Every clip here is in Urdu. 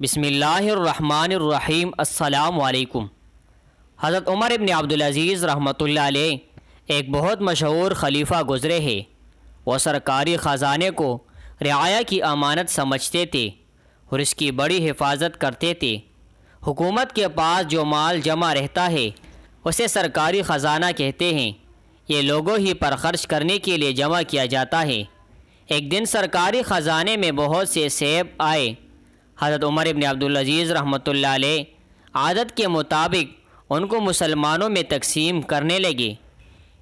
بسم اللہ الرحمن الرحیم۔ السلام علیکم۔ حضرت عمر ابن عبدالعزیز رحمۃ اللہ علیہ ایک بہت مشہور خلیفہ گزرے ہیں۔ وہ سرکاری خزانے کو رعایا کی امانت سمجھتے تھے اور اس کی بڑی حفاظت کرتے تھے۔ حکومت کے پاس جو مال جمع رہتا ہے اسے سرکاری خزانہ کہتے ہیں۔ یہ لوگوں ہی پر خرچ کرنے کے لیے جمع کیا جاتا ہے۔ ایک دن سرکاری خزانے میں بہت سے سیب آئے۔ حضرت عمر ابن عبدالعزیز رحمۃ اللہ علیہ عادت کے مطابق ان کو مسلمانوں میں تقسیم کرنے لگے۔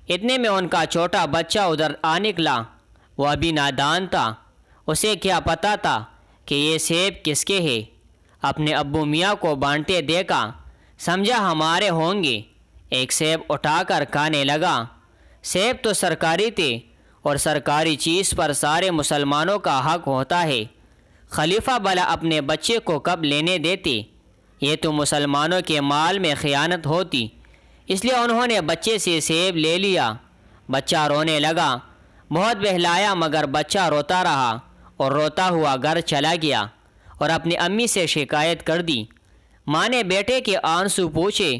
اتنے میں ان کا چھوٹا بچہ ادھر آ نکلا۔ وہ ابھی نادان تھا، اسے کیا پتہ تھا کہ یہ سیب کس کے ہیں۔ اپنے ابو میاں کو بانٹے دیکھا، سمجھا ہمارے ہوں گے۔ ایک سیب اٹھا کر کھانے لگا۔ سیب تو سرکاری تھے اور سرکاری چیز پر سارے مسلمانوں کا حق ہوتا ہے۔ خلیفہ بھلا اپنے بچے کو کب لینے دیتے؟ یہ تو مسلمانوں کے مال میں خیانت ہوتی۔ اس لیے انہوں نے بچے سے سیب لے لیا۔ بچہ رونے لگا، بہت بہلایا مگر بچہ روتا رہا اور روتا ہوا گھر چلا گیا اور اپنی امی سے شکایت کر دی۔ ماں نے بیٹے کے آنسو پوچھے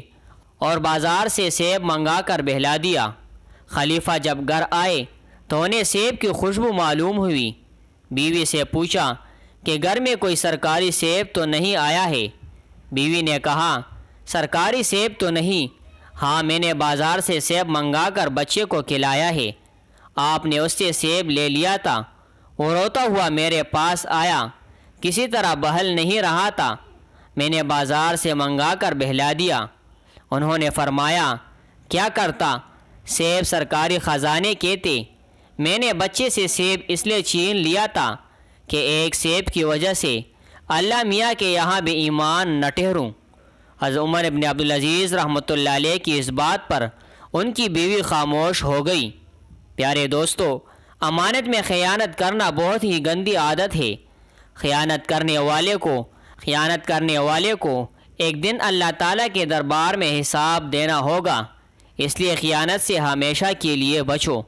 اور بازار سے سیب منگا کر بہلا دیا۔ خلیفہ جب گھر آئے تو انہیں سیب کی خوشبو معلوم ہوئی۔ بیوی سے پوچھا کہ گھر میں کوئی سرکاری سیب تو نہیں آیا ہے؟ بیوی نے کہا، سرکاری سیب تو نہیں، ہاں میں نے بازار سے سیب منگا کر بچے کو کھلایا ہے۔ آپ نے اس سے سیب لے لیا تھا، وہ روتا ہوا میرے پاس آیا، کسی طرح بہل نہیں رہا تھا، میں نے بازار سے منگا کر بہلا دیا۔ انہوں نے فرمایا، کیا کرتا؟ سیب سرکاری خزانے کے تھے، میں نے بچے سے سیب اس لیے چھین لیا تھا کہ ایک سیب کی وجہ سے اللہ میاں کے یہاں بھی ایمان نہ ٹھہروں۔ حضرت عمر ابن عبدالعزیز رحمۃ اللہ علیہ کی اس بات پر ان کی بیوی خاموش ہو گئی۔ پیارے دوستو، امانت میں خیانت کرنا بہت ہی گندی عادت ہے۔ خیانت کرنے والے کو ایک دن اللہ تعالیٰ کے دربار میں حساب دینا ہوگا۔ اس لیے خیانت سے ہمیشہ کے لیے بچو۔